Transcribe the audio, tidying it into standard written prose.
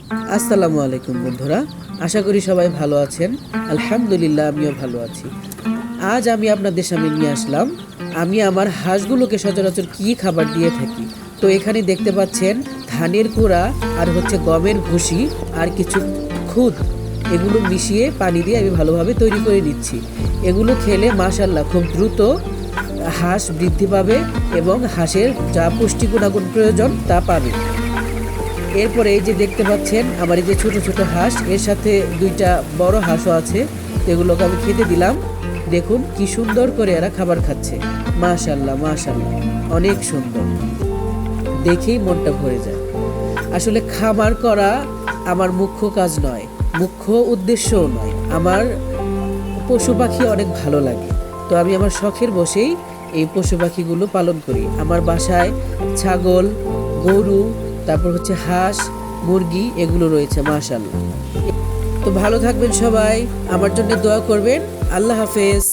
আসসালামু আলাইকুম বন্ধুরা, আশা করি সবাই ভালো আছেন। আলহামদুলিল্লাহ, আমিও ভালো আছি। আজ আমি আপনাদের সামনে নিয়ে আসলাম আমি আমার হাঁসগুলোকে সচরাচর কী খাবার দিয়ে থাকি। তো এখানে দেখতে পাচ্ছেন ধানের কুড়া আর গমের ভুসি আর কিছু খুদ, এগুলো মিশিয়ে পানি দিয়ে আমি ভালোভাবে তৈরি করে নিচ্ছি। এগুলো খেলে মাশাআল্লাহ খুব দ্রুত হাঁস বৃদ্ধি পাবে এবং হাঁসের যা পুষ্টি গুণাগুণ প্রয়োজন তা পাবে। এরপরে এই যে দেখতে পাচ্ছেন আমার এই যে ছোট ছোট হাঁস, এর সাথে দুইটা বড় হাঁসও আছে, এগুলোকে আমি খেতে দিলাম। দেখুন কি সুন্দর করে এরা খাবার খাচ্ছে। মাশাআল্লাহ মাশাআল্লাহ, অনেক সুন্দর, দেখেই মনটা ভরে যায়। আসলে খামার করা আমার মুখ্য কাজ নয়, মুখ্য উদ্দেশ্যও নয়। আমার পশু পাখি অনেক ভালো লাগে, তো আমি আমার শখের বসেই এই পশু পাখিগুলো পালন করি। আমার বাসায় ছাগল, গরু, তারপর হাঁস, মুরগি এগুলো রয়েছে মাশাআল্লাহ। তো ভালো থাকবেন সবাই, আমার জন্য দোয়া করবেন। আল্লাহ হাফেজ।